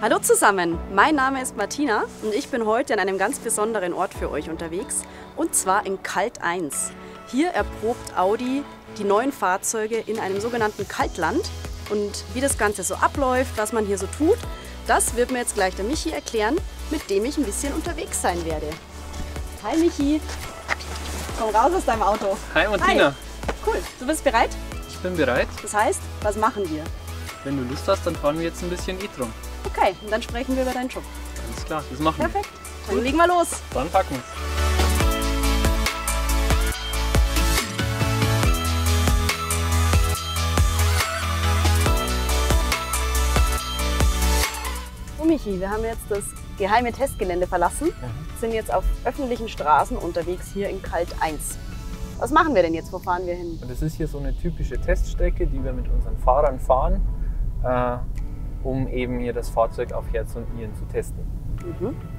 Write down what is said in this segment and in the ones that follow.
Hallo zusammen, mein Name ist Martina und ich bin heute an einem ganz besonderen Ort für euch unterwegs, und zwar in Kalt 1. Hier erprobt Audi die neuen Fahrzeuge in einem sogenannten Kaltland, und wie das Ganze so abläuft, was man hier so tut, das wird mir jetzt gleich der Michi erklären, mit dem ich ein bisschen unterwegs sein werde. Hi Michi, komm raus aus deinem Auto. Hi Martina. Hi. Cool, du bist bereit? Ich bin bereit. Das heißt, was machen wir? Wenn du Lust hast, dann fahren wir jetzt ein bisschen e-tron. Okay, und dann sprechen wir über deinen Job. Alles klar, das machen wir. Perfekt, dann legen wir los. Dann packen wir es. So Michi, wir haben jetzt das geheime Testgelände verlassen, sind jetzt auf öffentlichen Straßen unterwegs hier in Kalt 1. Was machen wir denn jetzt? Wo fahren wir hin? Das ist hier so eine typische Teststrecke, die wir mit unseren Fahrern fahren, um eben hier das Fahrzeug auf Herz und Nieren zu testen.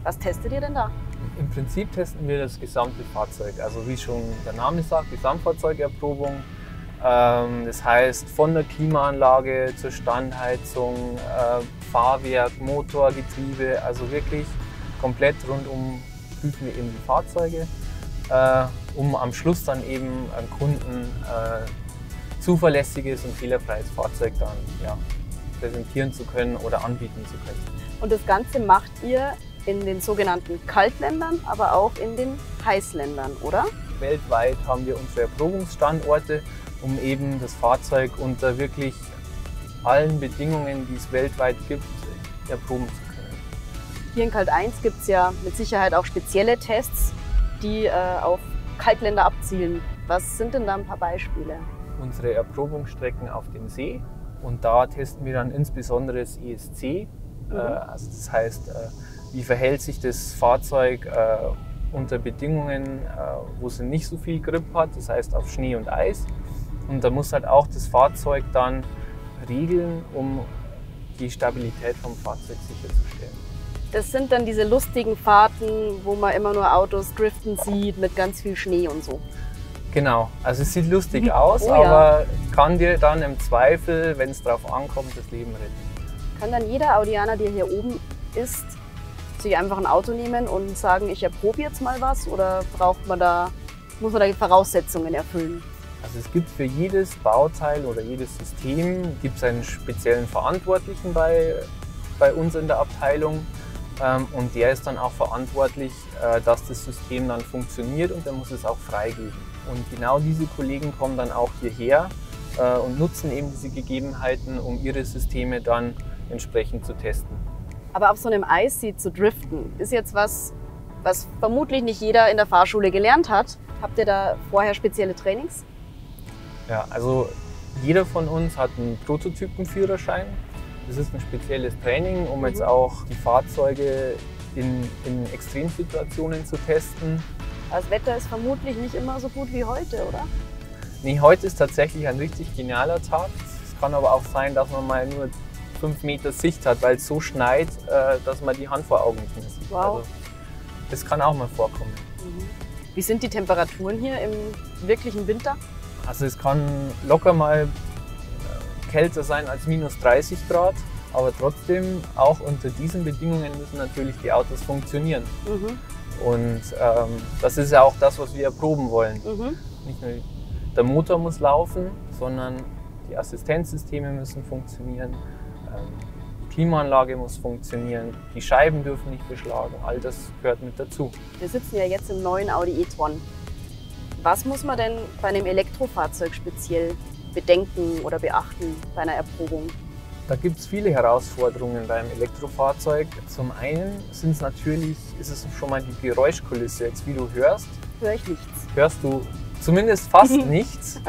Was testet ihr denn da? Im Prinzip testen wir das gesamte Fahrzeug, also wie schon der Name sagt, Gesamtfahrzeugerprobung. Das heißt von der Klimaanlage zur Standheizung, Fahrwerk, Motor, Getriebe, also wirklich komplett rundum prüfen wir eben die Fahrzeuge, um am Schluss dann eben am Kunden zuverlässiges und fehlerfreies Fahrzeug dann präsentieren zu können oder anbieten zu können. Und das Ganze macht ihr in den sogenannten Kaltländern, aber auch in den Heißländern, oder? Weltweit haben wir unsere Erprobungsstandorte, um eben das Fahrzeug unter wirklich allen Bedingungen, die es weltweit gibt, erproben zu können. Hier in Kalt 1 gibt es ja mit Sicherheit auch spezielle Tests, die auf Kaltländer abzielen. Was sind denn da ein paar Beispiele? Unsere Erprobungsstrecken auf dem See, und da testen wir dann insbesondere das ESC. Also das heißt, wie verhält sich das Fahrzeug unter Bedingungen, wo es nicht so viel Grip hat, das heißt auf Schnee und Eis. Und da muss halt auch das Fahrzeug dann regeln, um die Stabilität vom Fahrzeug sicherzustellen. Das sind dann diese lustigen Fahrten, wo man immer nur Autos driften sieht mit ganz viel Schnee und so. Genau, also es sieht lustig aus, aber kann dir dann im Zweifel, wenn es darauf ankommt, das Leben retten. Kann dann jeder Audianer, der hier oben ist, sich einfach ein Auto nehmen und sagen, ich erprobe jetzt mal was, oder muss man da Voraussetzungen erfüllen? Also es gibt für jedes Bauteil oder jedes System einen speziellen Verantwortlichen bei uns in der Abteilung, und der ist dann auch verantwortlich, dass das System dann funktioniert, und der muss es auch freigeben. Und genau diese Kollegen kommen dann auch hierher und nutzen eben diese Gegebenheiten, um ihre Systeme dann entsprechend zu testen. Aber auf so einem Eissee zu driften, ist jetzt was vermutlich nicht jeder in der Fahrschule gelernt hat. Habt ihr da vorher spezielle Trainings? Ja, also jeder von uns hat einen Prototypenführerschein. Das ist ein spezielles Training, um jetzt auch die Fahrzeuge in Extremsituationen zu testen. Das Wetter ist vermutlich nicht immer so gut wie heute, oder? Nee, heute ist tatsächlich ein richtig genialer Tag. Es kann aber auch sein, dass man mal nur 5 Meter Sicht hat, weil es so schneit, dass man die Hand vor Augen nicht mehr sieht. Wow. Also, das kann auch mal vorkommen. Wie sind die Temperaturen hier im wirklichen Winter? Also es kann locker mal kälter sein als minus 30 Grad, aber trotzdem, auch unter diesen Bedingungen müssen natürlich die Autos funktionieren. Und das ist ja auch das, was wir erproben wollen. Nicht nur der Motor muss laufen, sondern die Assistenzsysteme müssen funktionieren, die Klimaanlage muss funktionieren, die Scheiben dürfen nicht beschlagen, all das gehört mit dazu. Wir sitzen ja jetzt im neuen Audi e-tron. Was muss man denn bei einem Elektrofahrzeug speziell bedenken oder beachten bei einer Erprobung? Da gibt es viele Herausforderungen beim Elektrofahrzeug. Zum einen ist es schon mal die Geräuschkulisse. Jetzt wie du hörst, höre ich nichts. Hörst du zumindest fast nichts.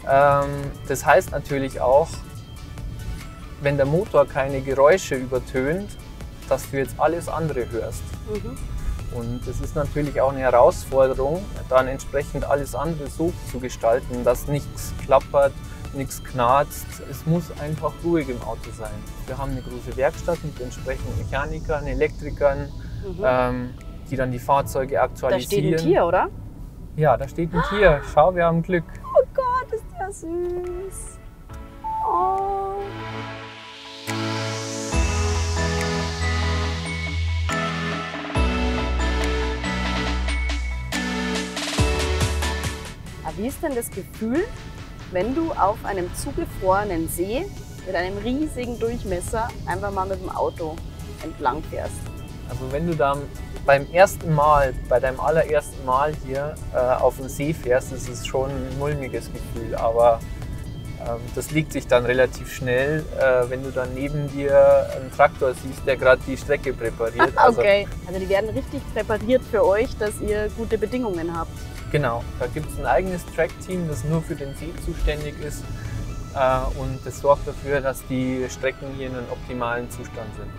Das heißt natürlich auch, wenn der Motor keine Geräusche übertönt, dass du jetzt alles andere hörst. Und das ist natürlich auch eine Herausforderung, dann entsprechend alles andere so zu gestalten, dass nichts klappert, nichts knarzt. Es muss einfach ruhig im Auto sein. Wir haben eine große Werkstatt mit entsprechenden Mechanikern, Elektrikern, die dann die Fahrzeuge aktualisieren. Da steht ein Tier, oder? Ja, da steht ein Tier. Schau, wir haben Glück. Oh Gott, ist der süß. Oh. Wie ist denn das Gefühl, wenn du auf einem zugefrorenen See mit einem riesigen Durchmesser einfach mal mit dem Auto entlang fährst? Also wenn du dann beim ersten Mal, bei deinem allerersten Mal hier auf den See fährst, ist es schon ein mulmiges Gefühl, aber das legt sich dann relativ schnell, wenn du dann neben dir einen Traktor siehst, der gerade die Strecke präpariert. Okay, also die werden richtig präpariert für euch, dass ihr gute Bedingungen habt. Genau, da gibt es ein eigenes Track-Team, das nur für den See zuständig ist und das sorgt dafür, dass die Strecken hier in einem optimalen Zustand sind.